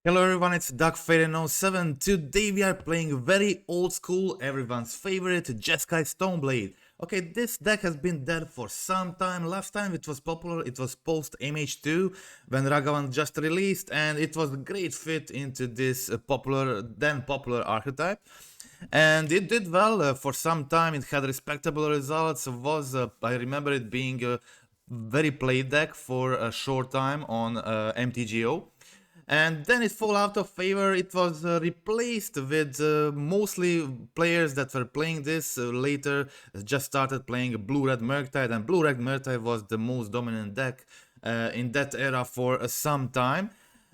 Hello everyone, it's DuckFaden07. Today we are playing very old school, everyone's favorite Jeskai StoneBlade. Okay, this deck has been dead for some time. Last time it was popular, it was post MH2 when Ragavan just released, and it was a great fit into this popular archetype. And it did well for some time. It had respectable results. I remember it being a very played deck for a short time on MTGO. And then it fell out of favor. It was replaced with mostly players that were playing this later just started playing Blue-Red Murktide, and Blue-Red Murktide was the most dominant deck in that era for some time.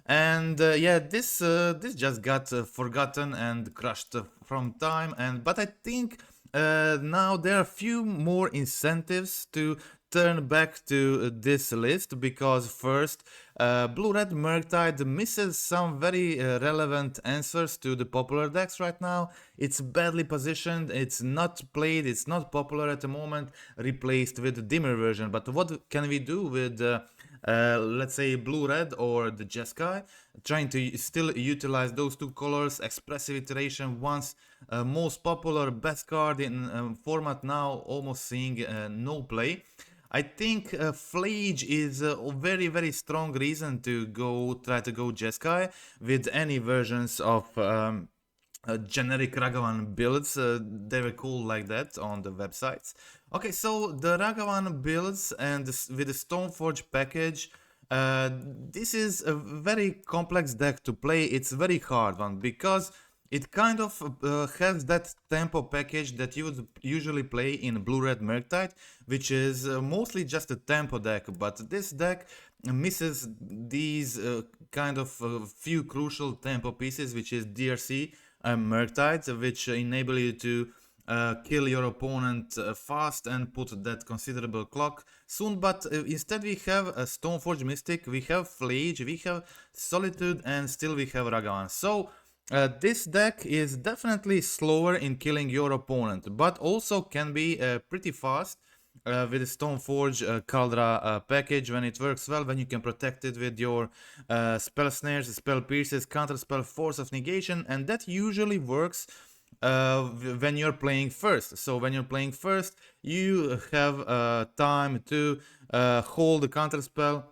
And yeah, this just got forgotten and crushed from time. But I think now there are a few more incentives to turn back to this list, because first, Blue-Red Murktide misses some very relevant answers to the popular decks right now. It's badly positioned, it's not played, it's not popular at the moment, replaced with the dimmer version. But what can we do with let's say Blue-Red or the Jeskai, trying to still utilize those two colors? Expressive Iteration, once most popular, best card in format, now almost seeing no play. I think Phlage is a very strong reason to try to go Jeskai with any versions of generic Ragavan builds. They were called like that on the websites. Okay, so the Ragavan builds and with the Stoneforge package, this is a very complex deck to play. It's a very hard one because it kind of has that tempo package that you would usually play in Blue-Red Murktide, which is mostly just a tempo deck, but this deck misses these kind of few crucial tempo pieces, which is DRC Murktide, which enable you to kill your opponent fast and put that considerable clock soon. But instead we have a Stoneforge Mystic, we have Phlage, we have Solitude, and still we have Ragavan. So this deck is definitely slower in killing your opponent, but also can be pretty fast with the Stoneforge Kaldra package when it works well, when you can protect it with your Spell Snares, Spell Pierces, Counterspell, Force of Negation, and that usually works when you're playing first. So when you're playing first, you have time to hold the Counterspell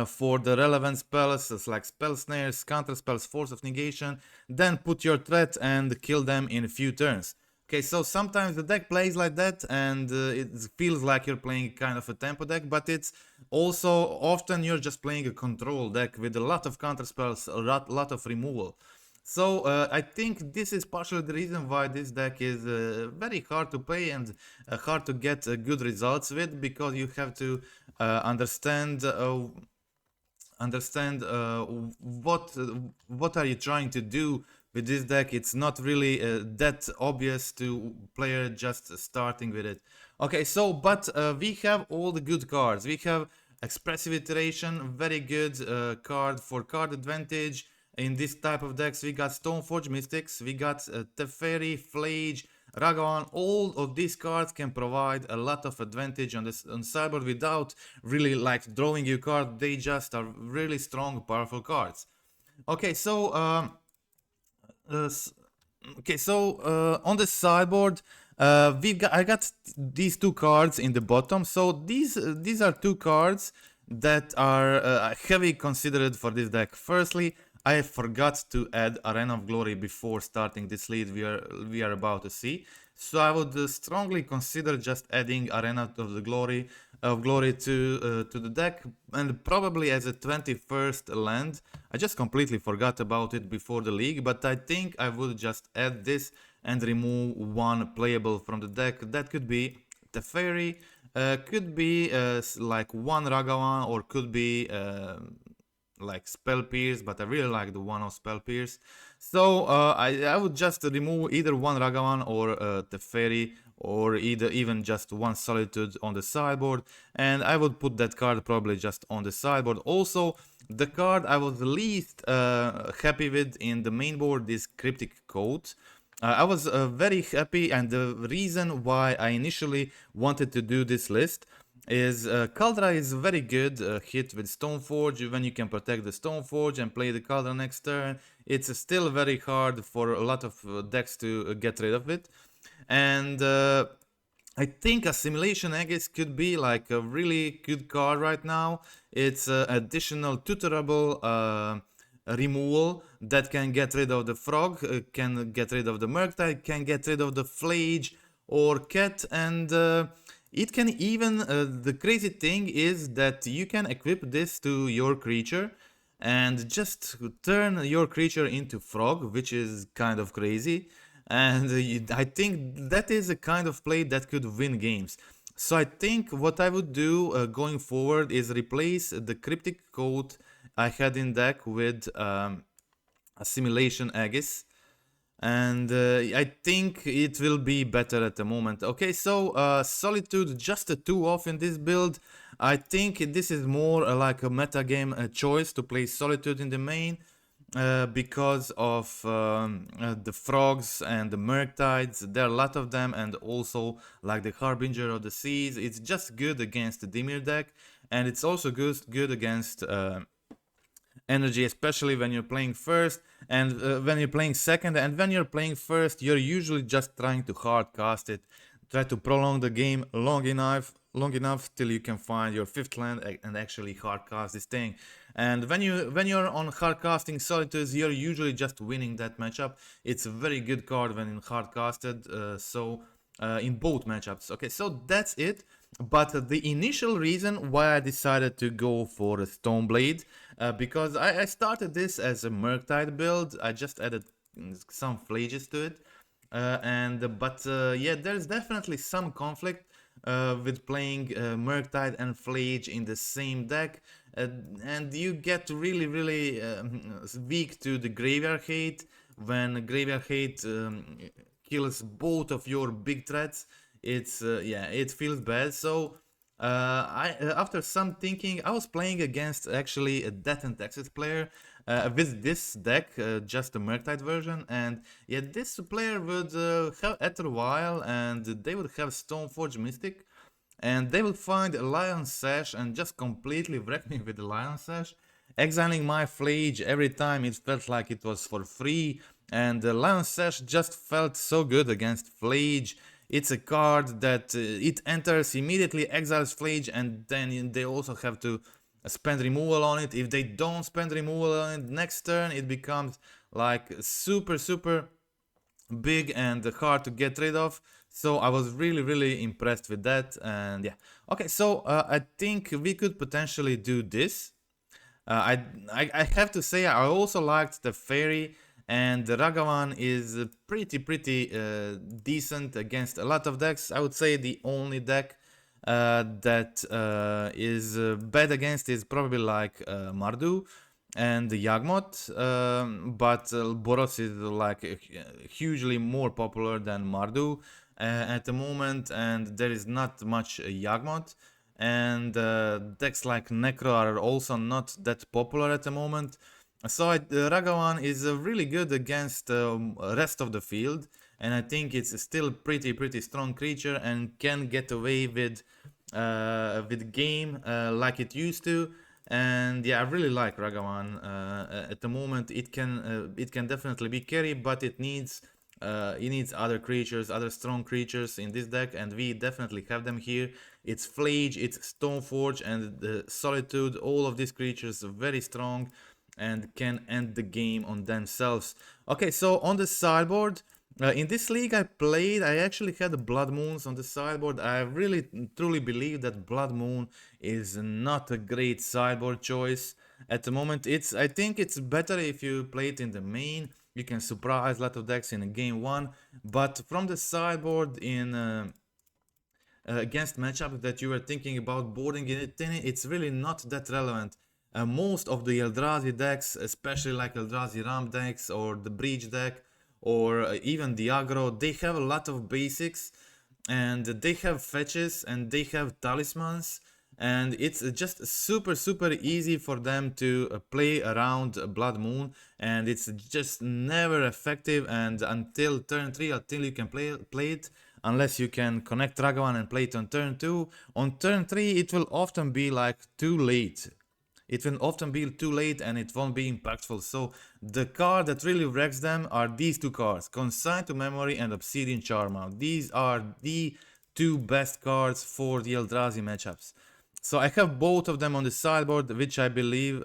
for the relevant spells like Spell Snares, Counterspells, Force of Negation, then put your threat and kill them in a few turns. Okay, so sometimes the deck plays like that and it feels like you're playing kind of a tempo deck, but it's also often you're just playing a control deck with a lot of counterspells, a lot of removal. So I think this is partially the reason why this deck is very hard to play and hard to get good results with, because you have to understand what are you trying to do with this deck. It's not really that obvious to player just starting with it. Okay, so but we have all the good cards. We have Expressive Iteration, very good card for card advantage. In this type of decks we got Stoneforge Mystics, we got Teferi, Phlage, Ragavan. All of these cards can provide a lot of advantage on sideboard without really like drawing you card. They just are really strong, powerful cards. Okay, so on the sideboard, I got these two cards in the bottom. So these are two cards that are heavily considered for this deck. Firstly, I forgot to add Arena of Glory before starting this lead we are about to see. So I would strongly consider just adding Arena of the Glory to the deck, and probably as a 21st land. I just completely forgot about it before the league, but I think I would just add this and remove one playable from the deck. That could be Teferi, could be like one Ragavan, or could be like Spell Pierce, but I really like the one of Spell Pierce. So I would just remove either one Ragavan or Teferi, or even just one Solitude on the sideboard, and I would put that card probably just on the sideboard. Also, the card I was least happy with in the main board is Cryptic Code. I was very happy, and the reason why I initially wanted to do this list is Kaldra is very good hit with Stoneforge when you can protect the Stoneforge and play the Kaldra next turn. It's still very hard for a lot of decks to get rid of it. And I think Assimilation Aegis could be like a really good card right now. It's additional tutorable removal that can get rid of the frog, can get rid of the Murktide, can get rid of the Phlage or cat, and it can even, the crazy thing is that you can equip this to your creature and just turn your creature into frog, which is kind of crazy. And I think that is a kind of play that could win games. So I think what I would do going forward is replace the cryptic code I had in deck with Assimilation Aegis. And I think it will be better at the moment. Okay, so Solitude just a 2-off in this build. I think this is more like a metagame choice to play Solitude in the main. Because of the frogs and the Murktides, there are a lot of them, and also like the Harbinger of the Seas. It's just good against the Dimir deck, and it's also good against energy, especially when you're playing first and when you're playing second. And when you're playing first, you're usually just trying to hard cast it, try to prolong the game long enough till you can find your 5th land and actually hard cast this thing. And when you're on hard casting Solitudes, you're usually just winning that matchup. It's a very good card when in hard casted, in both matchups. Okay, so that's it. But the initial reason why I decided to go for a Stoneblade, because I started this as a Murktide build. I just added some Phlages to it. Yeah, there's definitely some conflict with playing Murktide and Phlage in the same deck, and you get really weak to the Graveyard Hate. When Graveyard Hate kills both of your big threats, it's yeah, it feels bad. So after some thinking, I was playing against actually a Death and Taxes player with this deck, just the Murktide version, and yeah, this player would have Ether Vial, and they would have Stoneforge Mystic, and they would find a Lion Sash and just completely wreck me with the Lion Sash, exiling my Phlage every time. It felt like it was for free, and the Lion Sash just felt so good against Phlage. It's a card that it enters, immediately exiles Phlage, and then they also have to spend removal on it. If they don't spend removal on it next turn, it becomes like super big and hard to get rid of. So I was really impressed with that. And yeah, okay, so I think we could potentially do this. I have to say I also liked the Teferi, and the Ragavan is pretty decent against a lot of decks. I would say the only deck that is bad against is probably like Mardu and the Yawgmoth, but Boros is like hugely more popular than Mardu at the moment, and there is not much Yawgmoth. And decks like Necro are also not that popular at the moment. So Ragavan is really good against rest of the field, and I think it's still pretty strong creature and can get away with game like it used to. And yeah, I really like Ragavan. At the moment, it can definitely be carry, but it needs other creatures, other strong creatures in this deck, and we definitely have them here. It's Phlage, it's Stoneforge, and the Solitude. All of these creatures are very strong and can end the game on themselves. Okay, so on the sideboard, in this league I actually had Blood Moons on the sideboard. I really truly believe that Blood Moon is not a great sideboard choice at the moment. I think it's better if you play it in the main. You can surprise a lot of decks in a game 1, but from the sideboard in against matchups that you were thinking about boarding it, it's really not that relevant. Most of the Eldrazi decks, especially like Eldrazi Ramp decks or the Breach deck or even the aggro, they have a lot of basics, and they have fetches and they have talismans, and it's just super easy for them to play around Blood Moon, and it's just never effective. And until turn 3, until you can play it, unless you can connect Ragavan and play it on turn 2. On turn 3 it will often be like too late. It will often be too late and it won't be impactful. So the card that really wrecks them are these two cards, Consign to Memory and Obsidian Charm. These are the two best cards for the Eldrazi matchups. So I have both of them on the sideboard, which I believe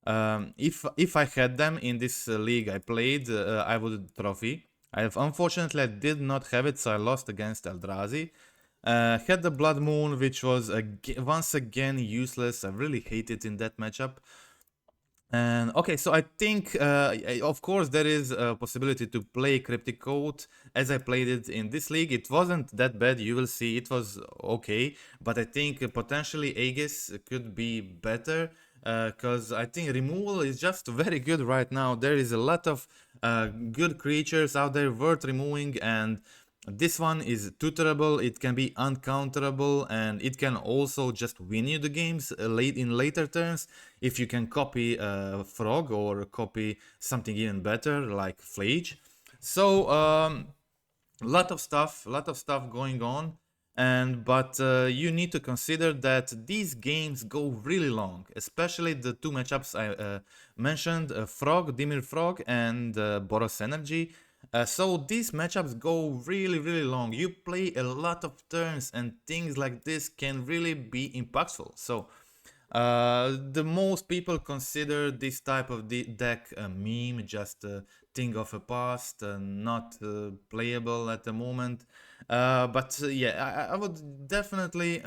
if I had them in this league I played, I would trophy. Unfortunately I did not have it, so I lost against Eldrazi. Had the Blood Moon, which was once again useless. I really hate it in that matchup. And okay, so I think, of course, there is a possibility to play Cryptic Code as I played it in this league. It wasn't that bad, you will see, it was okay, but I think potentially Aegis could be better, because I think removal is just very good right now. There is a lot of good creatures out there worth removing, and this one is tutorable, it can be uncounterable, and it can also just win you the games in later turns if you can copy Frog or copy something even better like Phlage. So lot of stuff going on, but you need to consider that these games go really long, especially the two matchups I mentioned, Dimir Frog and Boros Energy. So these matchups go really long. You play a lot of turns and things like this can really be impactful. So the most people consider this type of deck a meme, just a thing of a past, not playable at the moment. But yeah, I would definitely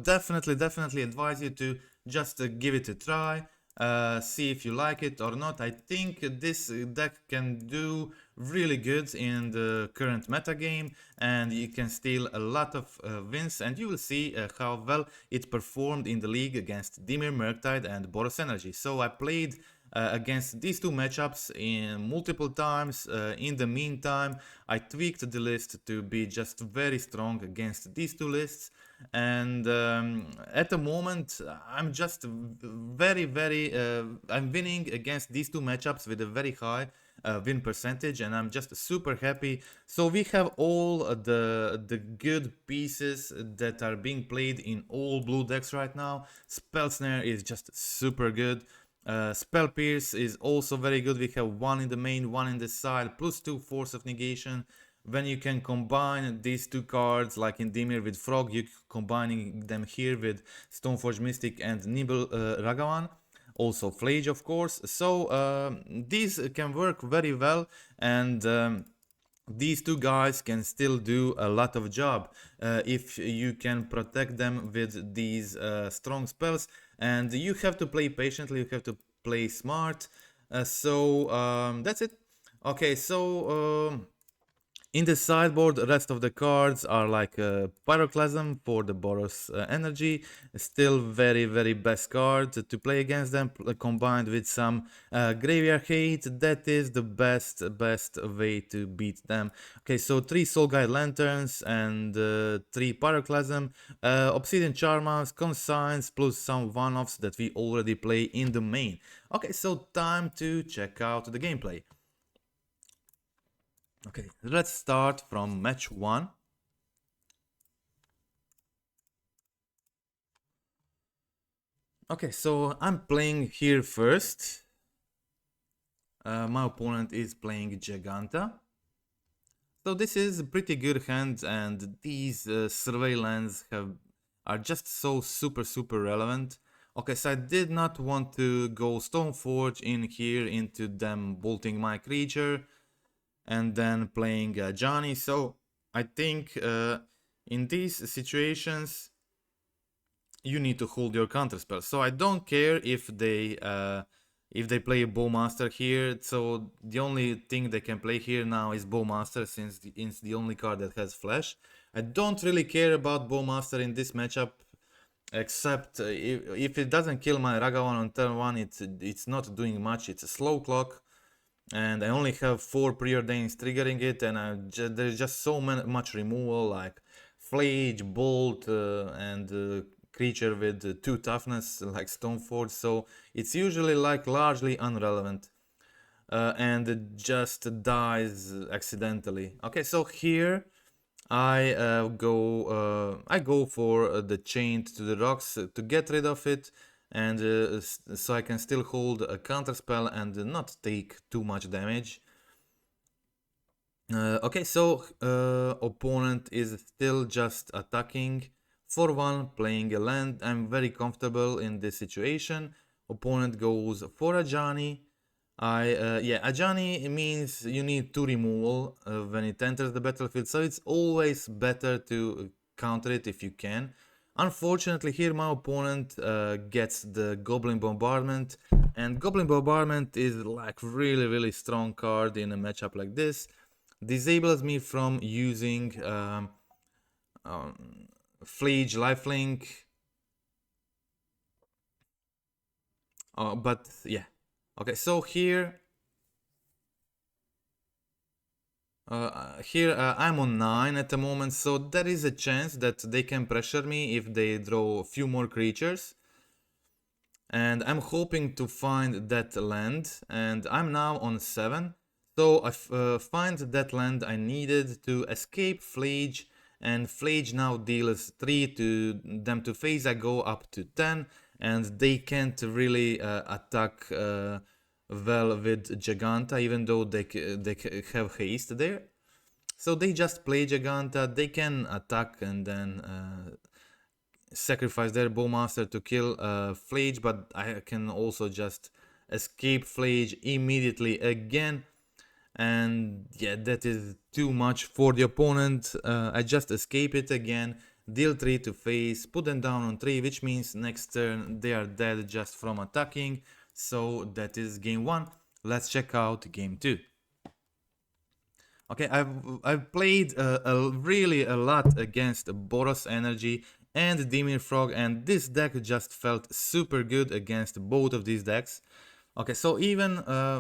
definitely advise you to just give it a try. See if you like it or not. I think this deck can do really good in the current meta game, and you can steal a lot of wins, and you will see how well it performed in the league against Dimir, Murktide and Boros Energy. So I played against these two matchups in multiple times. In the meantime, I tweaked the list to be just very strong against these two lists, and at the moment I'm just I'm winning against these two matchups with a very high win percentage, and I'm just super happy. So we have all the good pieces that are being played in all blue decks right now. Spell Snare is just super good. Spell Pierce is also very good. We have one in the main, one in the side, +2 Force of Negation. When you can combine these two cards, like in Dimir with Frog, you're combining them here with Stoneforge Mystic and Nimble Ragavan. Also Phlage, of course. So these can work very well, and these two guys can still do a lot of job if you can protect them with these strong spells. And you have to play patiently, you have to play smart. That's it. Okay, so in the sideboard, the rest of the cards are like Pyroclasm for the Boros Energy. Still very best card to play against them, combined with some Graveyard Hate. That is the best way to beat them. Okay, so 3 Soul Guide Lanterns and 3 Pyroclasm, Obsidian Charms, Consigns, plus some one-offs that we already play in the main. Okay, so time to check out the gameplay. Okay, let's start from match 1. Okay, so I'm playing here first. My opponent is playing Giganta. So this is a pretty good hand, and these surveillance are just so super relevant. Okay, so I did not want to go Stoneforge in here into them bolting my creature and then playing Johnny. So I think in these situations you need to hold your counterspell. So I don't care if they play a Bowmaster here. So the only thing they can play here now is Bowmaster, since it's the only card that has flash. I don't really care about Bowmaster in this matchup, except if it doesn't kill my Ragavan on turn 1, it's not doing much. It's a slow clock, and I only have 4 preordains triggering it, and there's just so much removal, like Phlage, Bolt, and creature with 2 toughness like Stoneforge, so it's usually like largely irrelevant. and it just dies accidentally. Okay, so here I go for the chain to the rocks to get rid of it, and so I can still hold a counterspell and not take too much damage. Okay, so opponent is still just attacking for one, playing a land. I'm very comfortable in this situation. Opponent goes for a Johnny. Yeah, Ajani means you need 2 removal when it enters the battlefield, so it's always better to counter it if you can. Unfortunately, here my opponent gets the Goblin Bombardment, and Goblin Bombardment is like really strong card in a matchup like this. Disables me from using Phlage Lifelink, but yeah. Okay, so here I'm on 9 at the moment, so there is a chance that they can pressure me if they draw a few more creatures. And I'm hoping to find that land, and I'm now on 7. So I find that land I needed to escape Phlage, and Phlage now deals 3 to them to face. I go up to 10, and they can't really attack well with Giganta, even though they have haste there. So they just play Giganta, they can attack and then sacrifice their Bowmaster to kill Phlage, but I can also just escape Phlage immediately again. And yeah, that is too much for the opponent. I just escape it again, deal 3 to face, put them down on 3, which means next turn they are dead just from attacking. So that is game 1. Let's check out game 2. Okay, I've played really a lot against Boros Energy and Demon Frog, and this deck just felt super good against both of these decks. Okay, so even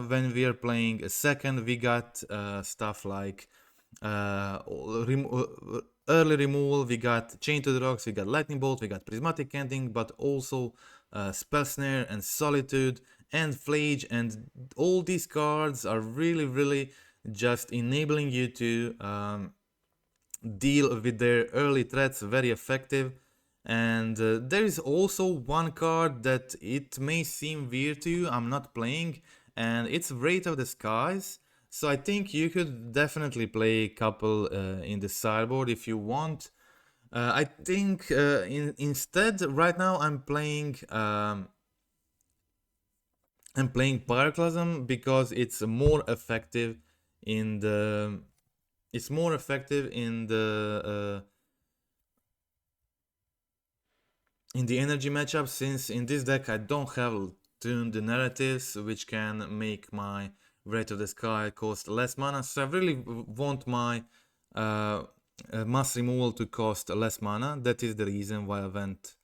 when we are playing a second, we got stuff like early removal, we got Chain to the Rocks, we got Lightning Bolt, we got Prismatic Ending, but also Spell Snare and Solitude and Phlage, and all these cards are really just enabling you to deal with their early threats very effective. And there is also one card that it may seem weird to you, I'm not playing, and it's Wraith of the Skies. So I think you could definitely play a couple in the sideboard if you want. I think instead right now I'm playing Pyroclasm because it's more effective in the in the energy matchup, since in this deck I don't have tuned narratives which can make my Wraith of the Sky cost less mana, so I really want my mass removal to cost less mana. That is the reason why I went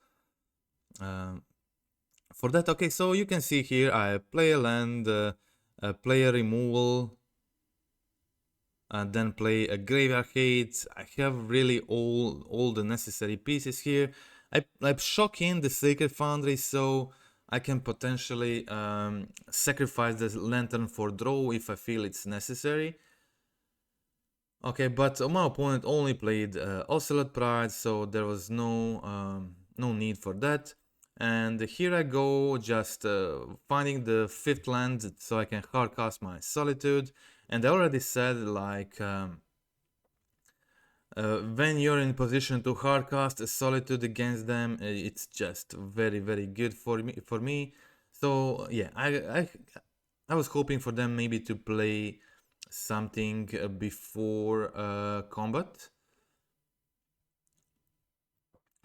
for that. Okay, so you can see here I play a land, play a removal, and then play a Graveyard Hate. I have really all the necessary pieces here. I shock in the Sacred Foundry, so I can potentially sacrifice the Lantern for draw if I feel it's necessary. Okay, but my opponent only played Ocelot Pride, so there was no need for that. And here I go, just finding the 5th land so I can hardcast my Solitude. And I already said, like, when you're in position to hardcast a Solitude against them, it's just very good for me. So yeah, I was hoping for them maybe to play something before combat.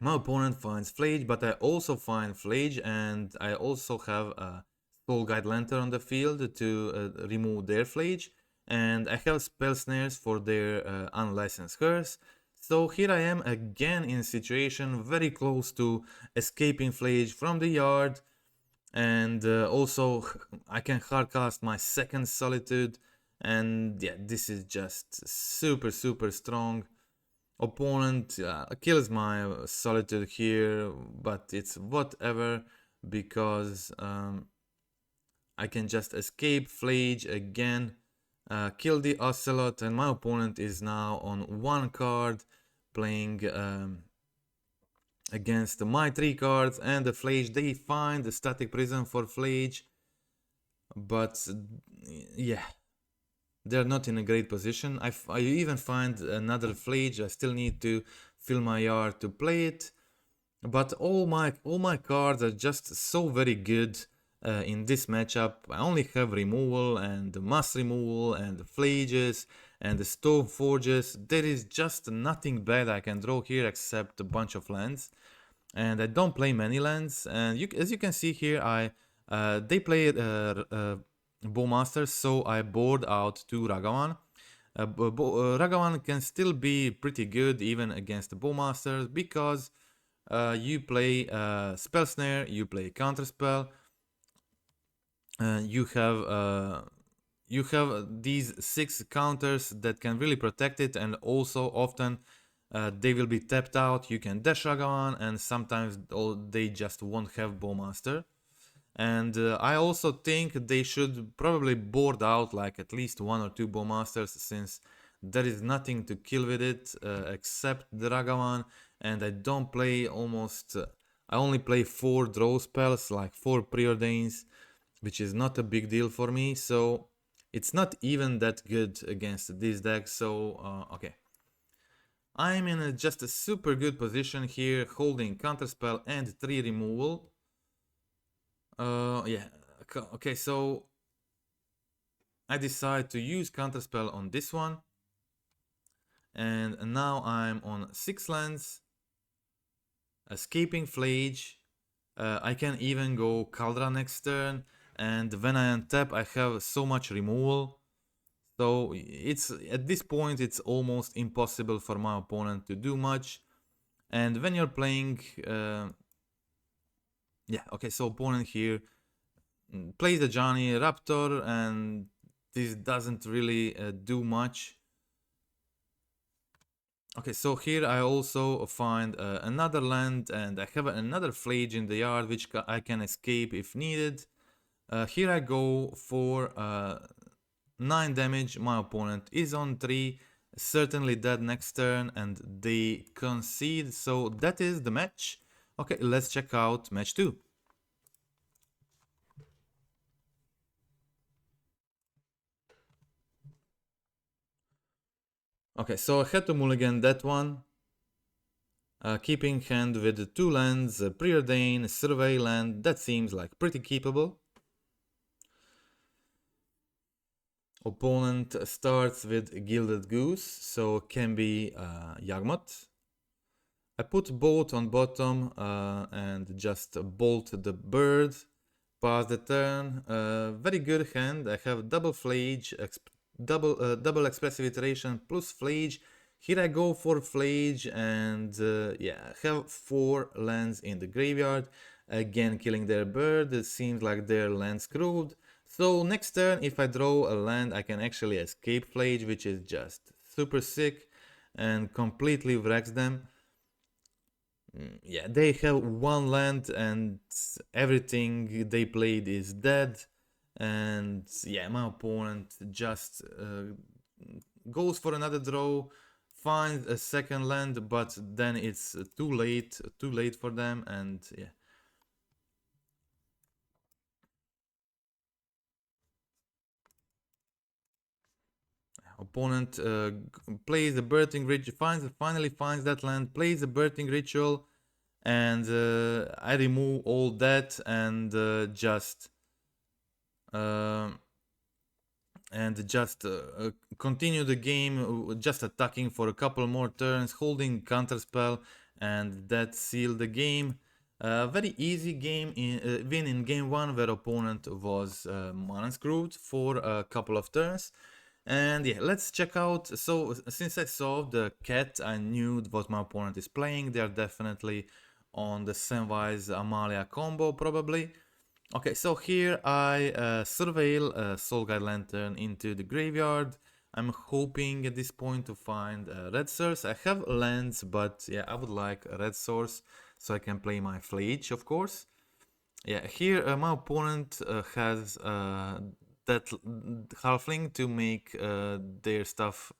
My opponent finds Phlage, but I also find Phlage, and I also have a Soul Guide Lantern on the field to remove their Phlage, and I have Spell Snares for their Unlicensed Curse. So here I am again in a situation very close to escaping Phlage from the yard, and also I can hardcast my 2nd Solitude, and yeah, this is just super strong. Opponent kills my Solitude here, but it's whatever, because I can just escape, Phlage again, kill the Ocelot, and my opponent is now on 1 card, playing against my 3 cards and the Phlage. They find the Static Prison for Phlage, but yeah, they're not in a great position. I even find another Phlage. I still need to fill my yard to play it, but all my cards are just so very good in this matchup. I only have removal and the mass removal and the Phlages and the Stoneforges. There is just nothing bad I can draw here except a bunch of lands, and I don't play many lands. And as you can see here, they played Bowmaster, so I board out to Ragavan. Ragavan can still be pretty good even against the Bowmasters, because you play Spell Snare, you play Counterspell, you have these 6 counters that can really protect it, and also often they will be tapped out. You can dash Ragavan, and sometimes they just won't have Bowmaster. And I also think they should probably board out like at least 1 or 2 Bowmasters, since there is nothing to kill with it except the Ragavan, and I don't play I only play 4 draw spells, like 4 preordains, which is not a big deal for me, so it's not even that good against this deck. So okay, I'm in just a super good position here, holding Counterspell and 3 removal. Yeah, okay, so I decide to use Counterspell on this one, and now I'm on 6 lands, escaping Phlage. I can even go Kaldra next turn, and when I untap I have so much removal, so it's at this point it's almost impossible for my opponent to do much. And when you're playing yeah, okay, so opponent here plays the Johnny Raptor, and this doesn't really do much. Okay, so here I also find another land, and I have another Phlage in the yard which I can escape if needed. Here I go for 9 damage. My opponent is on 3, certainly dead next turn, and they concede. So that is the match. Okay, let's check out match 2. Okay, so I had to mulligan that one. Keeping hand with 2 lands, Preordain, Survey land, that seems like pretty keepable. Opponent starts with Gilded Goose, so can be Yawgmoth. I put both on bottom and just bolt the bird, pass the turn. Very good hand. I have double Phlage, double Expressive Iteration plus Phlage. Here I go for Phlage, and yeah, I have 4 lands in the graveyard. Again, killing their bird. It seems like their land screwed. So next turn, if I draw a land, I can actually escape Phlage, which is just super sick and completely wrecks them. Yeah, they have 1 land and everything they played is dead. And yeah, my opponent just goes for another draw, finds a second land, but then it's too late for them, and yeah. Opponent plays the Birthing Ritual, finally finds that land, plays the Birthing Ritual, and I remove all that and just continue the game, just attacking for a couple more turns, holding Counterspell, and that sealed the game. Very easy game, win in game 1, where opponent was mana screwed for a couple of turns. And yeah, let's check out. So since I saw the cat, I knew what my opponent is playing. They are definitely on the Samwise Amalia combo, probably. Okay, so here I surveil Soul Guide Lantern into the graveyard. I'm hoping at this point to find a red source. I have lands, but yeah, I would like a red source so I can play my Phlage, of course. Yeah, here my opponent has that halfling to make their stuff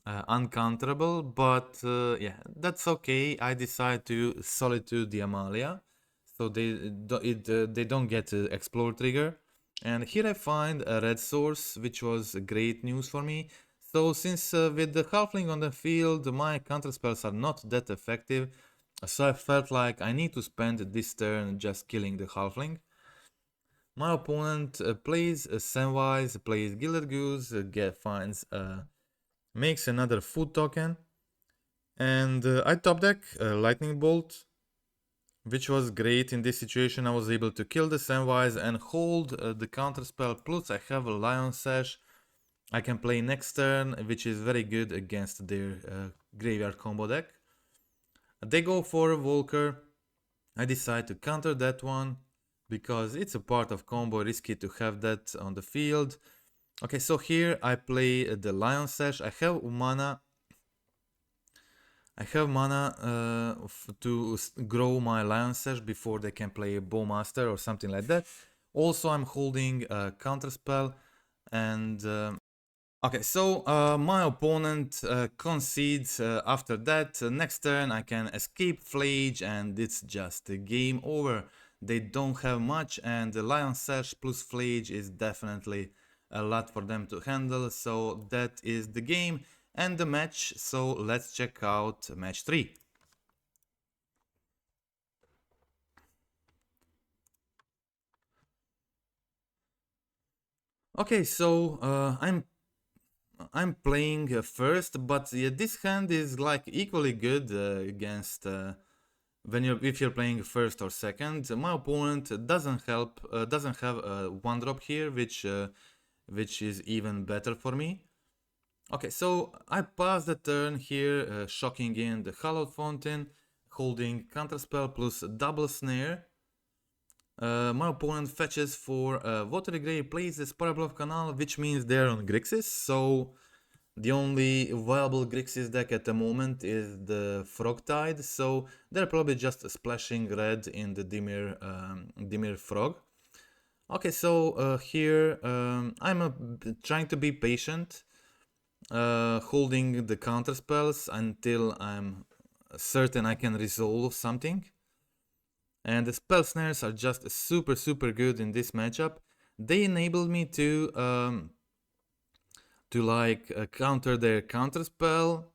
uncounterable, but yeah, that's okay. I decide to Solitude the Amalia, so they don't get Explore trigger. And here I find a red source, which was great news for me. So since with the halfling on the field, my counterspells are not that effective, so I felt like I need to spend this turn just killing the halfling. My opponent plays Samwise, plays Gilded Goose, finds makes another food token, and I top deck Lightning Bolt, which was great in this situation. I was able to kill the Samwise and hold the counterspell, plus I have a Lion Sash I can play next turn, which is very good against their graveyard combo deck. They go for a Volker. I decide to counter that one because it's a part of combo, risky to have that on the field. Okay, so here I play the Lion Sash. I have mana to grow my Lion Sash before they can play a Bowmaster or something like that. Also, I'm holding a Counterspell, and okay, so my opponent concedes after that. Next turn I can escape Phlage and it's just a game over. They don't have much, and the Lion Sash plus Phlage is definitely a lot for them to handle, so that is the game and the match. So let's check out match 3. Okay, so I'm playing first, but yeah, this hand is like equally good against if you're playing first or second. My opponent doesn't have a one drop here, which is even better for me. Okay, so I pass the turn here, shocking in the Hallowed Fountain, holding Counterspell plus double Snare. My opponent fetches for Watery Grave, plays this Parablov Canal, which means they're on Grixis, so the only viable Grixis deck at the moment is the Frogtide, so they're probably just splashing red in the Dimir Frog. Okay, so here I'm trying to be patient, holding the counter spells until I'm certain I can resolve something. And the Spell Snares are just super good in this matchup. They enable me to counter their counter spell,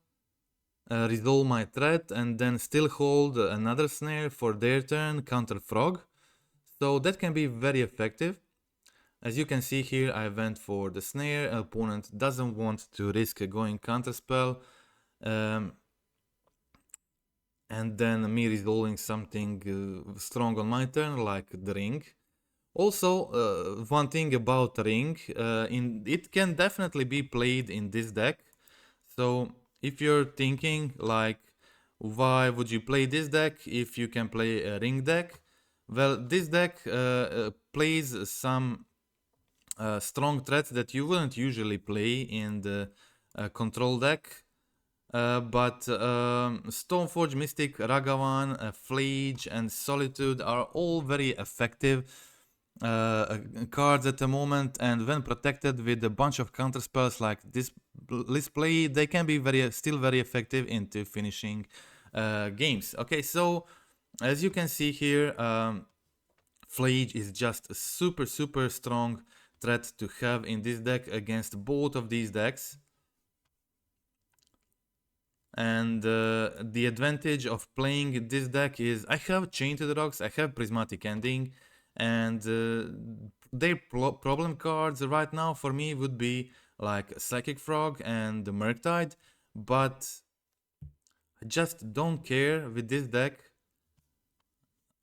resolve my threat, and then still hold another snare for their turn, counter frog. So that can be very effective. As you can see here, I went for the snare. Opponent doesn't want to risk going counter spell, and then me resolving something strong on my turn, like the ring. Also, one thing about ring, it can definitely be played in this deck. So if you're thinking like, why would you play this deck if you can play a ring deck? Well, this deck plays some strong threats that you wouldn't usually play in the control deck. But Stoneforge, Mystic, Ragavan, Phlage, and Solitude are all very effective cards at the moment, and when protected with a bunch of counter spells like this play, they can be still very effective into finishing games. Okay, so as you can see here, Phlage is just a super strong threat to have in this deck against both of these decks. And the advantage of playing this deck is I have Chain to the Rocks, I have Prismatic Ending, and their problem cards right now for me would be like Psychic Frog and the Murktide, but I just don't care with this deck.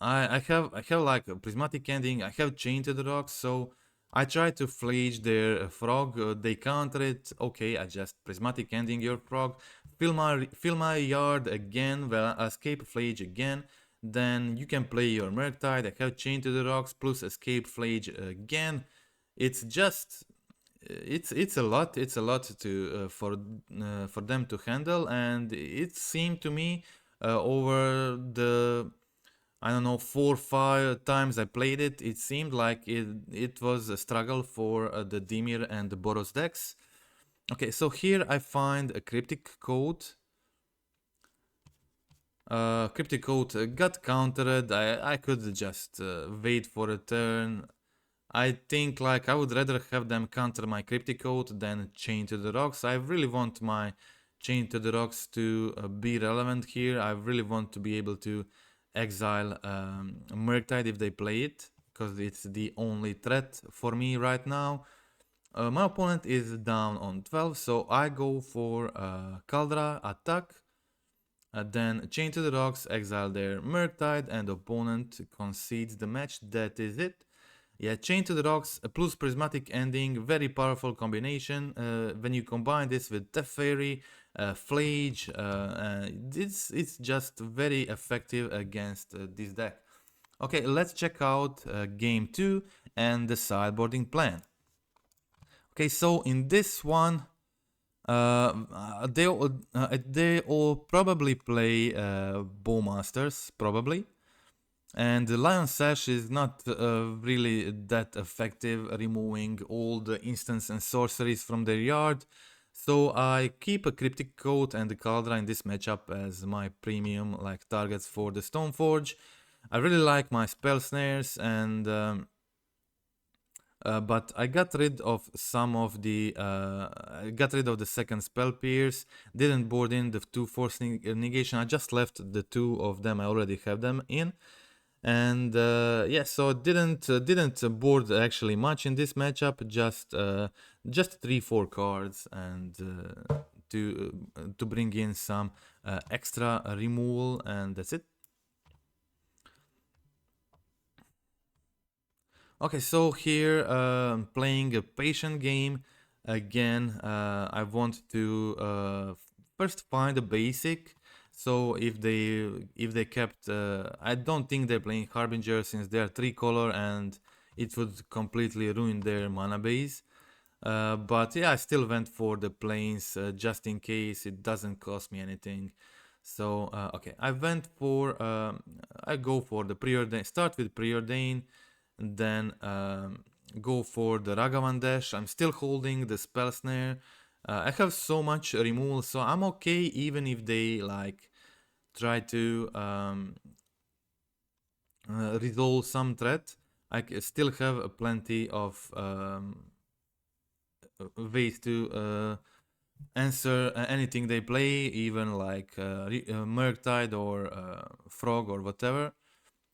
I have like a Prismatic Ending, I have Chain to the Rocks, so I try to Phlage their frog, they counter it, okay, I just Prismatic Ending your frog, fill my yard again, well, escape Phlage again, then you can play your Murktide, I have Chain to the Rocks, plus escape Phlage again. It's just, it's a lot to for them to handle, and it seemed to me over I don't know, 4 or 5 times I played it. It seemed like it was a struggle for the Dimir and the Boros decks. Okay, so here I find a Cryptic Code. Cryptic Code got countered. I could just wait for a turn. I think like I would rather have them counter my Cryptic Code than Chain to the Rocks. I really want my Chain to the Rocks to be relevant here. I really want to be able to exile Murktide if they play it, because it's the only threat for me right now. My opponent is down on 12, so I go for Kaldra attack. Then Chain to the Rocks, exile their Murktide, and opponent concedes the match. That is it. Yeah, Chain to the Rocks plus Prismatic Ending, very powerful combination. When you combine this with Teferi, Phlage, it's just very effective against this deck. Okay, let's check out game 2 and the sideboarding plan. Okay, so in this one, they all probably play Bowmasters, probably. And the Lion Sash is not really that effective, removing all the instants and sorceries from their yard. So I keep a Cryptic Code and the Kaldra in this matchup as my premium like targets for the Stoneforge. I really like my Spell Snares, and but I got rid of some of the I got rid of the second Spell Pierce, didn't board in the 2 Force Negation. I just left the 2 of them. I already have them in. And yeah, so didn't board actually much in this matchup. Just 3-4 cards, and to bring in some extra removal, and that's it. Okay, so here playing a patient game again. I want to first find a basic. So if they kept, I don't think they're playing Harbinger since they're 3-color, and it would completely ruin their mana base. But yeah, I still went for the planes just in case it doesn't cost me anything. So okay, I went for I go for the preordain. Start with preordain, and then go for the Ragavan dash. I'm still holding the Spell Snare. I have so much removal, so I'm okay even if they like try to resolve some threat. I still have plenty of ways to answer anything they play, even like Murktide or Frog or whatever.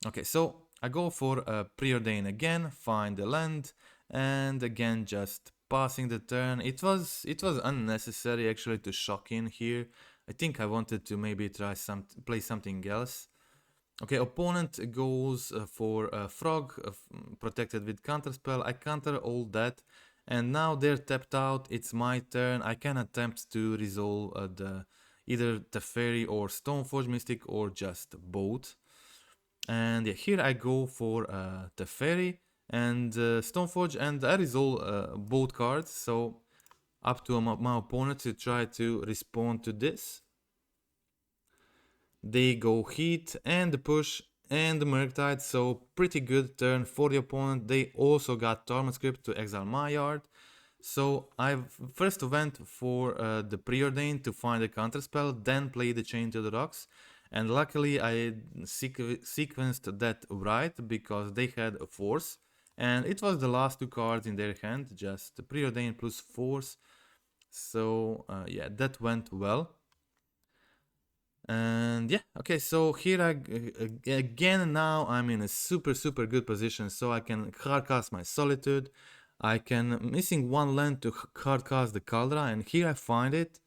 Okay, so I go for Preordain again, find the land, and again just passing the turn. It was unnecessary actually to shock in here. I think I wanted to maybe try play something else. Okay, opponent goes for Frog, protected with Counterspell. I counter all that, and now they're tapped out. It's my turn. I can attempt to resolve either Teferi or Stoneforge Mystic, or just both. And yeah, here I go for Teferi and Stoneforge, and I resolve both cards. So up to my opponent to try to respond to this. They go Heat and the Push and the Murktide, so pretty good turn for the opponent. They also got Torment Script to exile my yard. So I first went for the Preordain to find a counterspell, then play the Chain to the Rocks. And luckily I sequenced that right, because they had a Force. And it was the last 2 cards in their hand, just the Preordain plus Force. So yeah, that went well. And yeah, okay, so here again now I'm in a super good position, so I can hardcast my Solitude. I can missing 1 land to hardcast the Kaldra, and here I find it,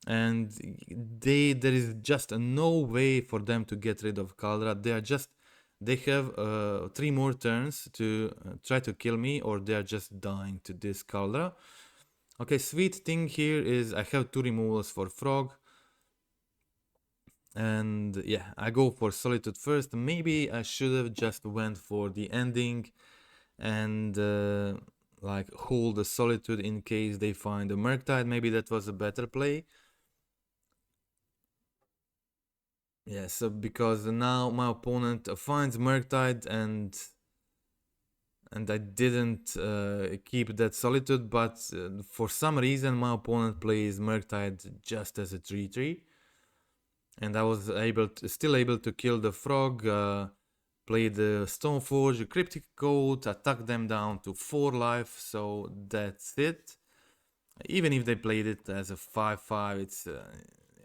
and there is just no way for them to get rid of Kaldra. They have 3 more turns to try to kill me, or they are just dying to this Kaldra. Okay, sweet thing here is I have 2 removals for Frog. And yeah, I go for Solitude first. Maybe I should have just went for the ending and like hold the Solitude in case they find a Murktide. Maybe that was a better play. Yeah, so because now my opponent finds Murktide and I didn't keep that Solitude, but for some reason my opponent plays Murktide just as a 3/3, and I was still able to kill the frog, play the Stoneforge, Cryptic Code, attack them down to 4 life, so that's it. Even if they played it as a 5/5, it's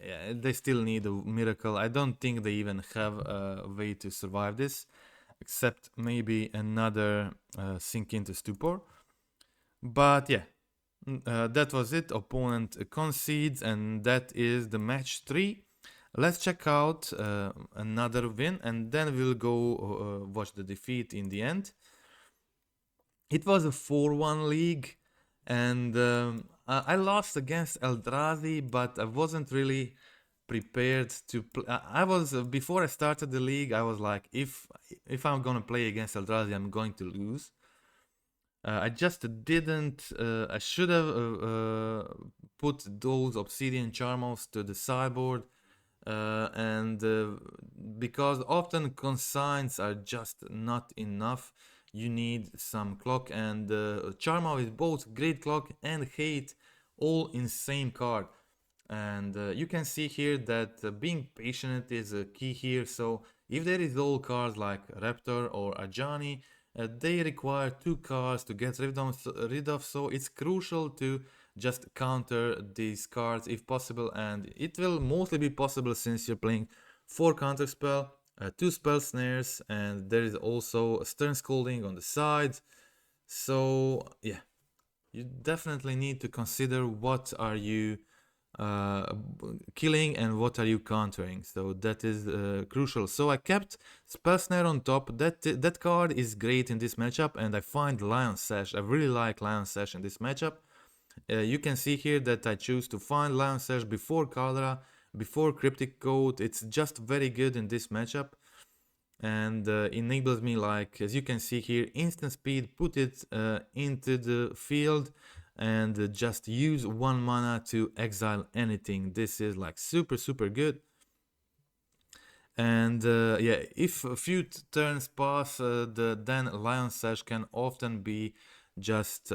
yeah, they still need a miracle. I don't think they even have a way to survive this, except maybe another sink into stupor. But yeah, that was it. Opponent concedes, and that is the match 3. Let's check out another win, and then we'll go watch the defeat in the end. It was a 4-1 league, and I lost against Eldrazi, but I wasn't really prepared to play. I was before I started the league. I was like, if I'm gonna play against Eldrazi, I'm going to lose. I just didn't. I should have put those Obsidian Charmos to the sideboard, and because often consigns are just not enough. You need some clock, and Charmo is both great clock and hate all in same card. And you can see here that being patient is a key here. So if there is all cards like Raptor or Ajani, they require 2 cards to get rid of, so it's crucial to just counter these cards if possible, and it will mostly be possible since you're playing 4 counterspell, 2 spell snares, and there is also a stern scolding on the side. So yeah, you definitely need to consider what are you killing and what are you countering, so that is crucial. So I kept Spell Snare on top. That card is great in this matchup, and I find Lion Sash. I really like Lion Sash in this matchup. You can see here that I choose to find Lion Sash before Kaldra, before Cryptic Code. It's just very good in this matchup, and enables me, like as you can see here, instant speed, put it into the field, and just use 1 mana to exile anything. This is like super good. And yeah, if a few turns pass, then Lion Sash can often be just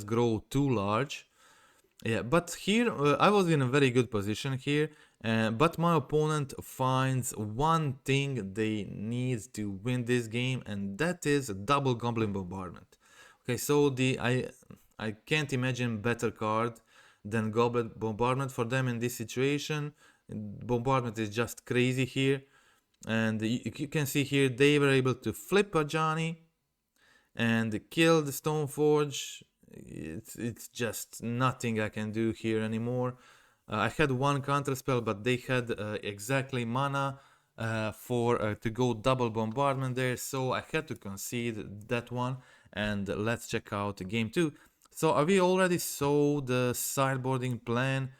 grow too large. Yeah, but here I was in a very good position here, but my opponent finds one thing they need to win this game, and that is a double Goblin Bombardment. Okay, so I can't imagine better card than Goblin Bombardment for them in this situation. Bombardment is just crazy here, and you can see here they were able to flip a Johnny and kill the Stoneforge. It's just nothing I can do here anymore. I had 1 counterspell, but they had exactly mana for to go double bombardment there, so I had to concede that one. And let's check out game 2. So we already saw the sideboarding plan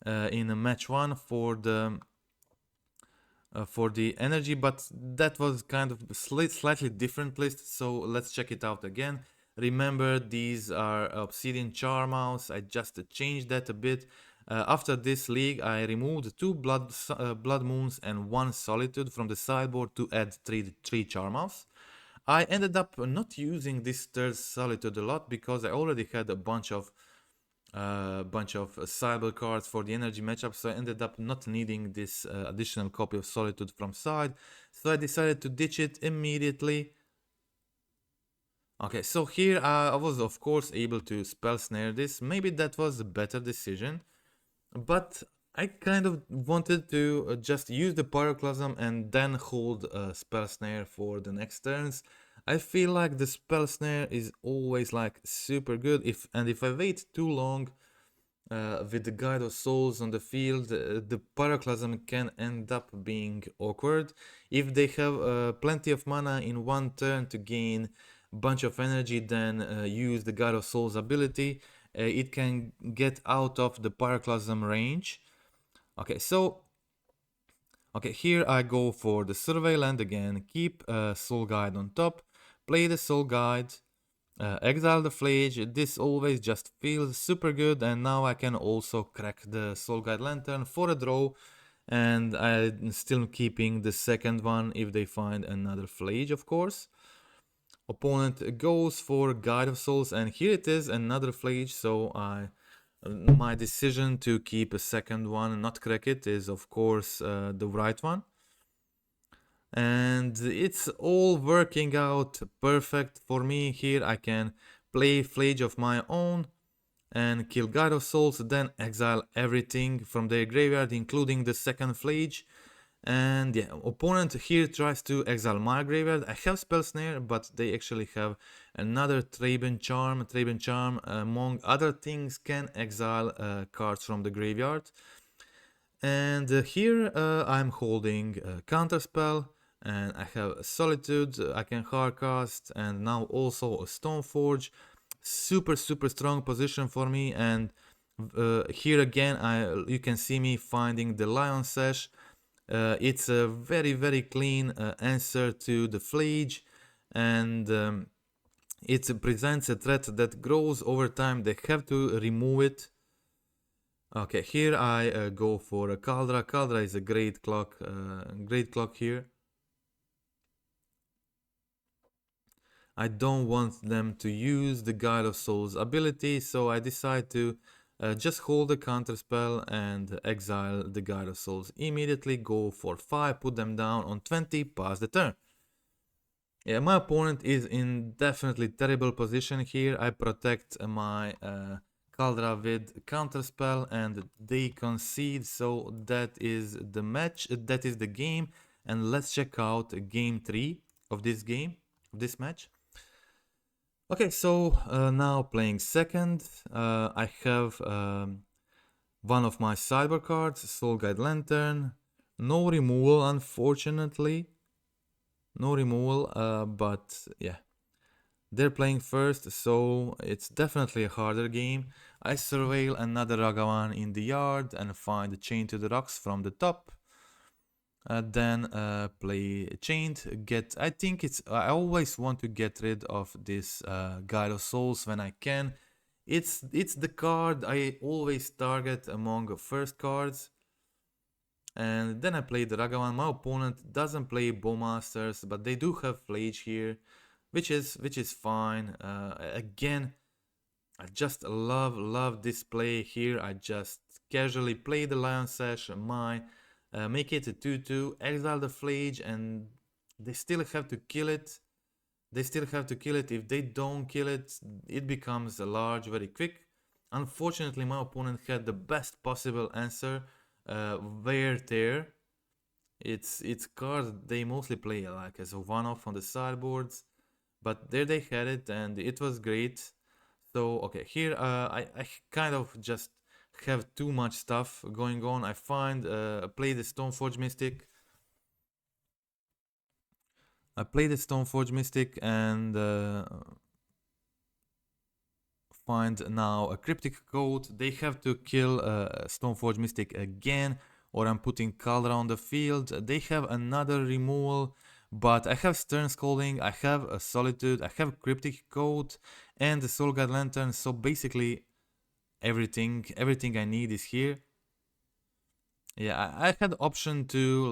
in match 1 for the energy, but that was kind of slightly different list, so let's check it out again. Remember, these are Obsidian Charmhouse. I just changed that a bit. After this league, I removed 2 Blood Moons and 1 Solitude from the sideboard to add 3 Charmhouse. I ended up not using this third Solitude a lot because I already had a bunch of cyber cards for the energy matchup, so I ended up not needing this additional copy of Solitude from side, so I decided to ditch it immediately. Okay, so here I was of course able to Spell Snare this. Maybe that was a better decision, but I kind of wanted to just use the Pyroclasm and then hold a Spell Snare for the next turns. I feel like the Spell Snare is always like super good, if I wait too long with the Guide of Souls on the field, the Pyroclasm can end up being awkward. If they have plenty of mana in 1 turn to gain a bunch of energy, then use the Guide of Souls ability, it can get out of the Pyroclasm range. Okay, so here I go for the Survey Land again, keep Soul Guide on top, play the Soul Guide, exile the Phlage. This always just feels super good, and now I can also crack the Soul Guide Lantern for a draw, and I'm still keeping the second one if they find another Phlage, of course. Opponent goes for Guide of Souls, and here it is, another Phlage, so my decision to keep a second one and not crack it is of course the right one. And it's all working out perfect for me. Here I can play Phlage of my own and kill Guide of Souls, then exile everything from their graveyard, including the second Phlage. And yeah, opponent here tries to exile my graveyard. I have Spell Snare, but they actually have another Traben Charm. Traben Charm, among other things, can exile cards from the graveyard. And here I'm holding Counterspell, and I have Solitude, I can Hardcast, and now also a Stoneforge. Super strong position for me. And here again you can see me finding the Lion Sash. It's a very clean answer to the Phlage, and it presents a threat that grows over time. They have to remove it. Okay, here I go for a Kaldra. Kaldra is a great clock here. I don't want them to use the Guide of Souls ability, so I decide to just hold the Counterspell and exile the Guide of Souls. Immediately go for 5, put them down on 20, pass the turn. Yeah, my opponent is in definitely terrible position here. I protect my Kaldra with Counterspell and they concede, so that is the match, that is the game. And let's check out game 3 of this match. Okay, so now playing second, I have one of my sideboard cards, Soul Guide Lantern. No removal, unfortunately. No removal, but yeah. They're playing first, so it's definitely a harder game. I surveil another Ragavan in the yard and find a Chain to the Rocks from the top. Then play Chained, I always want to get rid of this Guide of Souls when I can. It's the card I always target among first cards. And then I play the Ragavan. My opponent doesn't play Bowmasters, but they do have Phlage here, which is fine. Again, I just love this play here. I just casually play the Lion Sash, make it a 2/2, exile the Phlage, and they still have to kill it. If they don't kill it, it becomes a large very quick. Unfortunately, my opponent had the best possible answer, Wear Tear. It's cards they mostly play like as a one-off on the sideboards, but there they had it, and it was great. So okay, here I kind of just have too much stuff going on. I play the Stoneforge Mystic. I play the Stoneforge Mystic and find now a Cryptic Code. They have to kill Stoneforge Mystic again, or I'm putting Kaldra on the field. They have another removal, but I have Stern Scolding, I have a Solitude, I have Cryptic Code, and the Soul Guide Lantern, so basically everything I need is here. Yeah, I had option to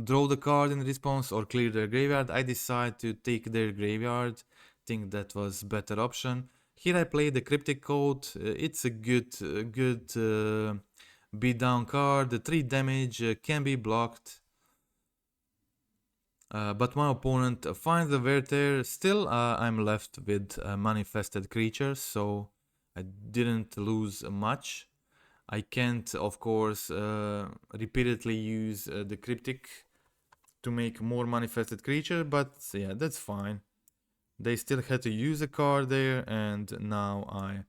draw the card in response or clear their graveyard. I decide to take their graveyard. Think that was better option. Here I play the Cryptic Code. It's a good beatdown card. The 3 damage can be blocked. But my opponent finds the Werther. Still, I'm left with manifested creatures, so I didn't lose much. I can't, of course, repeatedly use the Cryptic to make more manifested creature, but yeah, that's fine. They still had to use a card there, and now I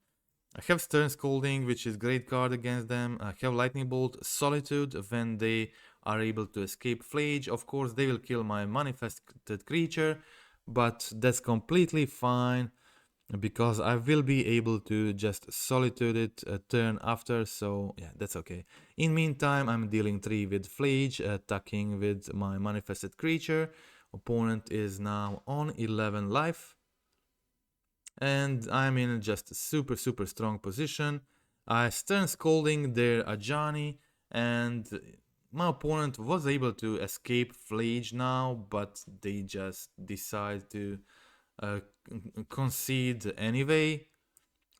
have Stern Scolding, which is great card against them. I have Lightning Bolt, Solitude. When they are able to escape Phlage, of course they will kill my manifested creature, but that's completely fine because I will be able to just Solitude it a turn after, so yeah, that's okay. In meantime, I'm dealing 3 with Phlage, attacking with my manifested creature. Opponent is now on 11 life. and I'm in just a super strong position. I stern scolding their Ajani, and my opponent was able to escape Phlage now, but they just decide to uh, concede anyway.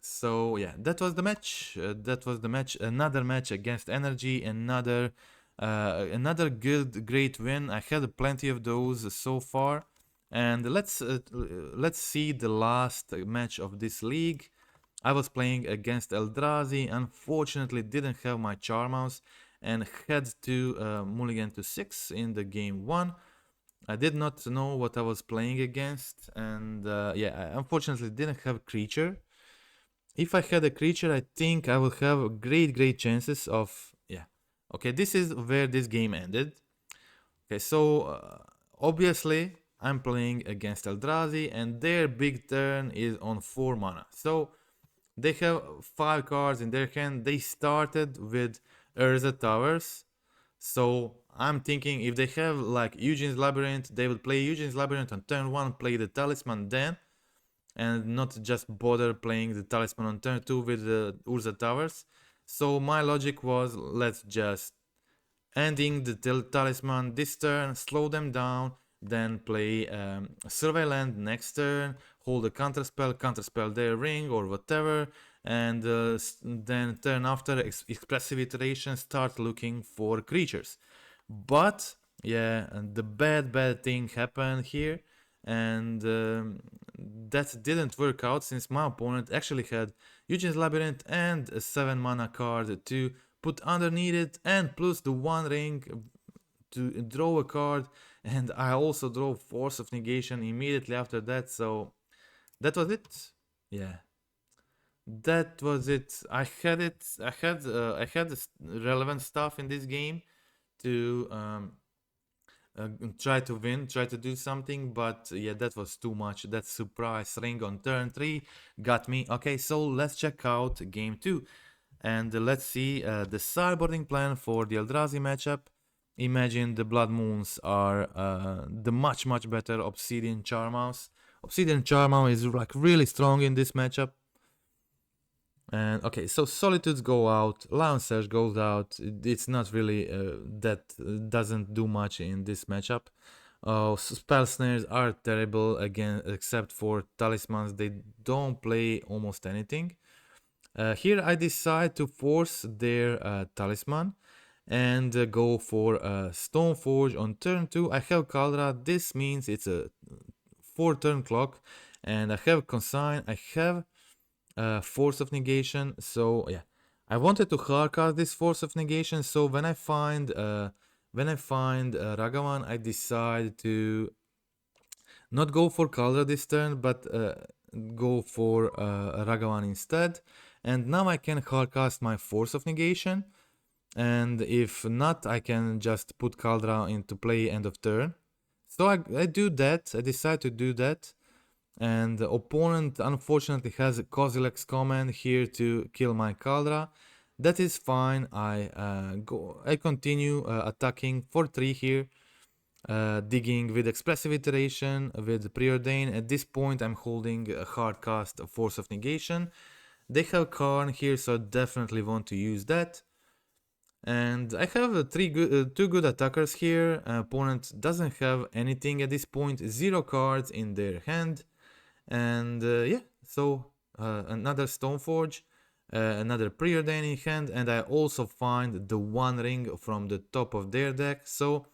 So yeah, that was the match. That was the match. Another match against Energy. Another good, great win. I had plenty of those so far. And let's see the last match of this league. I was playing against Eldrazi. Unfortunately, didn't have my Charmouse and had to mulligan to 6 in the game 1. I did not know what I was playing against, and yeah, I unfortunately didn't have creature. If I had a creature, I think I would have great chances of, yeah. Okay, this is where this game ended. Okay, so obviously I'm playing against Eldrazi and their big turn is on 4 mana. So they have 5 cards in their hand. They started with Urza Towers. So I'm thinking if they have like Eugene's Labyrinth, they would play Eugene's Labyrinth on turn 1, play the Talisman then, and not just bother playing the Talisman on turn 2 with the Urza Towers. So my logic was, let's just ending the Talisman this turn, slow them down, then play Survey Land next turn, hold a counterspell their ring or whatever, and then turn after Expressive Iteration start looking for creatures. But yeah, the bad thing happened here, and that didn't work out since my opponent actually had Eugene's Labyrinth and a 7 mana card to put underneath it, and plus the 1 ring to draw a card, and I also draw Force of Negation immediately after that. So that was it. Yeah, that was it. I had relevant stuff in this game to try to win, try to do something, but yeah, that was too much. That surprise ring on turn 3 got me. Okay, so let's check out game 2. And let's see the sideboarding plan for the Eldrazi matchup. Imagine the Blood Moons are the much better Obsidian Charmouse. Obsidian Charmouse is like really strong in this matchup. And okay, so Solitudes go out, Lion Surge goes out. It's not really that doesn't do much in this matchup. Spell Snares are terrible again, except for Talismans. They don't play almost anything. Here I decide to force their Talisman and go for Stoneforge on turn 2. I have Kaldra. This means it's a 4 turn clock, and I have Consign. I have Force of Negation. So yeah, I wanted to hardcast this Force of Negation. So when I find Ragavan, I decide to not go for Kaldra this turn, but go for Ragavan instead. And now I can hardcast my Force of Negation. And if not, I can just put Kaldra into play end of turn. So I do that. I decide to do that. And the opponent unfortunately has a Kozilek's command here to kill my Kaldra. That is fine. I continue attacking for 3 here. Digging with Expressive Iteration, with Preordain. At this point I'm holding a hard cast of Force of Negation. They have Karn here, so I definitely want to use that. And I have two good attackers here. Opponent doesn't have anything at this point, 0 cards in their hand. And yeah, so another Stoneforge, another Preordain in hand, and I also find the 1 ring from the top of their deck. So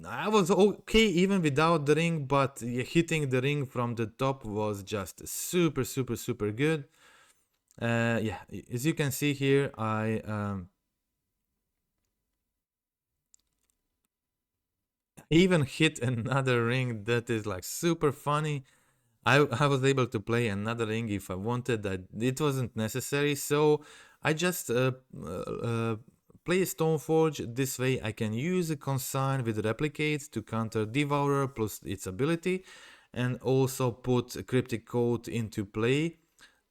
I was okay even without the ring, but hitting the ring from the top was just super good. Yeah, as you can see here, I even hit another ring. That is like super funny. I was able to play another ring if I wanted. That it wasn't necessary, so I just play Stoneforge. This way I can use a Consign with Replicate to counter Devourer plus its ability, and also put Cryptic Code into play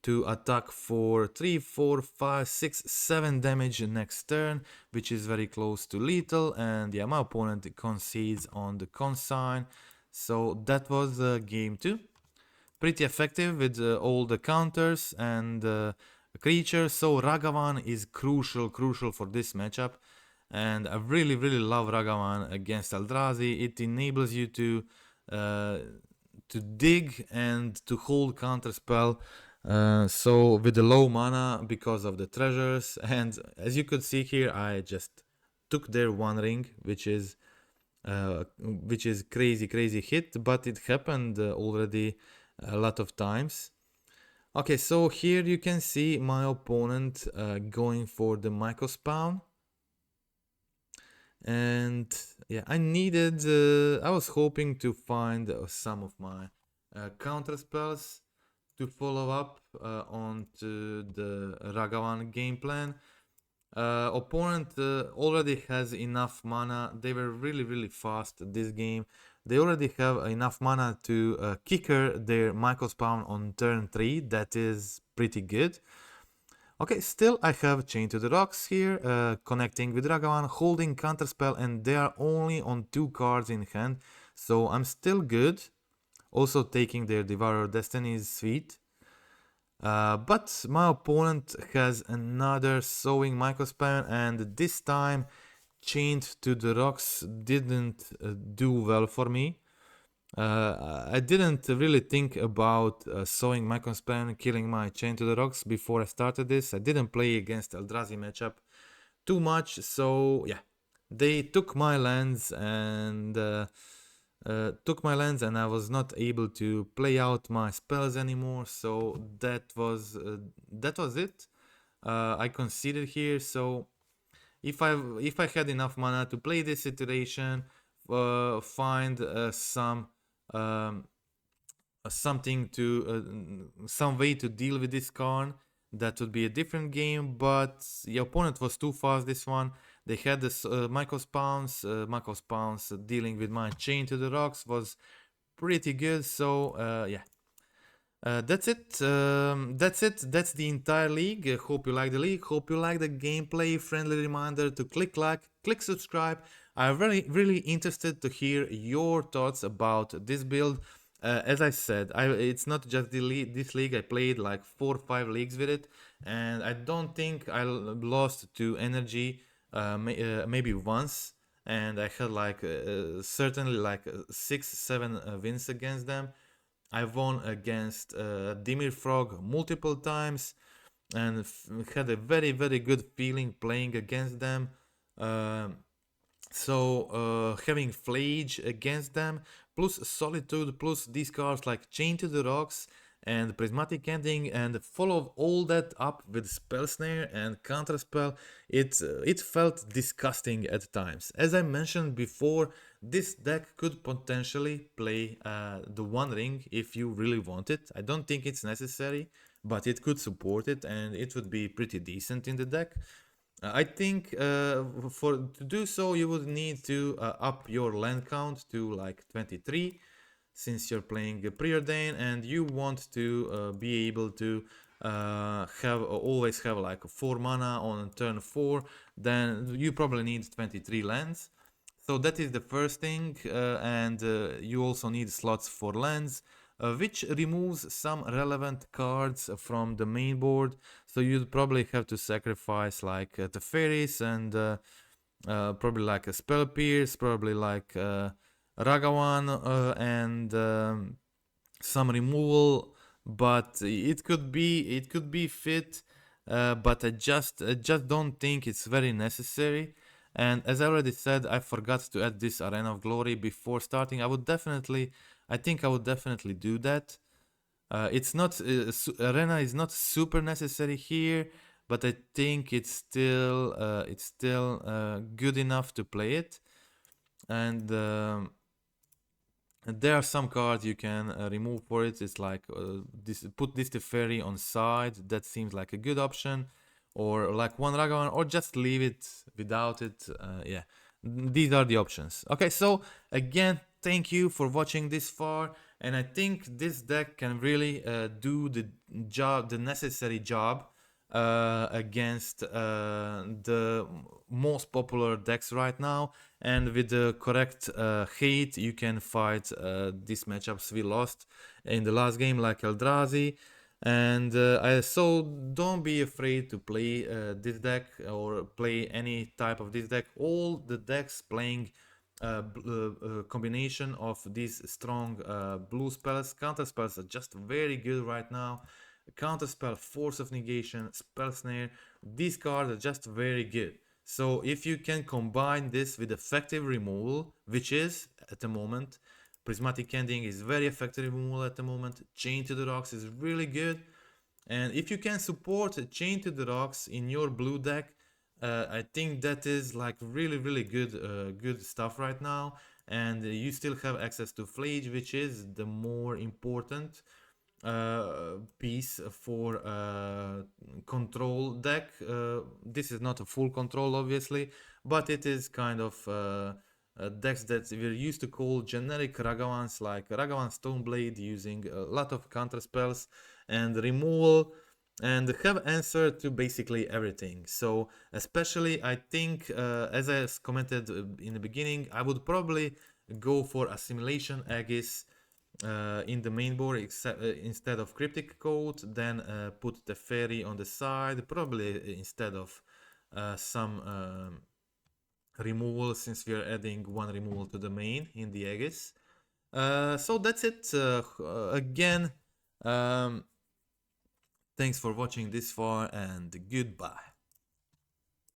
to attack for 3, 4, 5, 6, 7 damage next turn, which is very close to lethal. And yeah, my opponent concedes on the Consign. So that was game 2. pretty effective with all the counters and creatures. So Ragavan is crucial for this matchup, and I really love Ragavan against Eldrazi. It enables you to dig and to hold counterspell. So with the low mana because of the treasures, and as you could see here, I just took their one ring, which is crazy hit, but it happened already a lot of times. Okay, so here you can see my opponent going for the micro spawn. And yeah, I was hoping to find some of my counter spells to follow up onto the Ragavan game plan. Opponent already has enough mana. They were really fast this game. They already have enough mana to kicker their micro spawn on turn 3. That is pretty good. Okay, still I have Chain to the Rocks here, connecting with Ragavan, holding Counterspell, and they are only on 2 cards in hand, so I'm still good. Also taking their Devourer Destiny is sweet. But my opponent has another Sowing Microspan, and this time Chained to the Rocks didn't do well for me. I didn't really think about Sowing Microspan, killing my Chain to the Rocks before I started this. I didn't play against Eldrazi matchup too much, so yeah. They took my lands and I was not able to play out my spells anymore, so that was it. I conceded here, so if I had enough mana to play this iteration, find some way to deal with this card, that would be a different game. But the opponent was too fast this one. They had this micro spawns dealing with my Chain to the Rocks was pretty good. So yeah. That's it. That's the entire league. Hope you like the league. Hope you like the gameplay. Friendly reminder to click like, click subscribe. I'm really interested to hear your thoughts about this build. As I said, it's not just this league. I played like 4 or 5 leagues with it, and I don't think I lost to energy maybe once. And I had like certainly like 6-7 wins against them. I won against Dimir Frog multiple times and had a very good feeling playing against them. So having Phlage against them, plus Solitude, plus these cards like Chain to the Rocks and Prismatic Ending, and follow all that up with Spell Snare and Counterspell, it felt disgusting at times. As I mentioned before, this deck could potentially play the One Ring if you really want it. I don't think it's necessary, but it could support it and it would be pretty decent in the deck. I think to do so you would need to up your land count to like 23, since you're playing Preordain and you want to be able to always have like 4 mana on turn 4, then you probably need 23 lands. So that is the first thing, and you also need slots for lands, which removes some relevant cards from the main board. So you'd probably have to sacrifice like Teferis and probably like a Spell Pierce, probably like Ragavan and some removal, but it could be fit, but I just don't think it's very necessary. And as I already said, I forgot to add this Arena of Glory before starting. I think I would definitely do that. It's not Arena is not super necessary here, but I think it's still good enough to play it. And there are some cards you can remove for it. It's like put this Teferi on side. That seems like a good option. Or like one Ragavan, or just leave it without it. Yeah, these are the options. Okay, so again, thank you for watching this far, and I think this deck can really do the necessary job against the most popular decks right now, and with the correct hate you can fight these matchups we lost in the last game, like Eldrazi. And so don't be afraid to play this deck or play any type of this deck. All the decks playing combination of these strong blue spells, counter spells are just very good right now. Counterspell, Force of Negation, Spell Snare, these cards are just very good. So if you can combine this with effective removal, which is at the moment, Prismatic Ending is very effective removal at the moment, Chain to the Rocks is really good, and if you can support Chain to the Rocks in your blue deck, I think that is like really good stuff right now. And you still have access to Phlage, which is the more important piece for control deck. This is not a full control obviously, but it is kind of decks that we're used to call generic Ragavans, like Ragavan StoneBlade, using a lot of counter spells and removal, and have answer to basically everything. So especially I think, as I commented in the beginning, I would probably go for Assimilation Aegis in the main board, instead of Cryptic Code, then put Teferi on the side, probably instead of some removal, since we are adding one removal to the main in the Aegis. So that's it. Again, thanks for watching this far, and goodbye.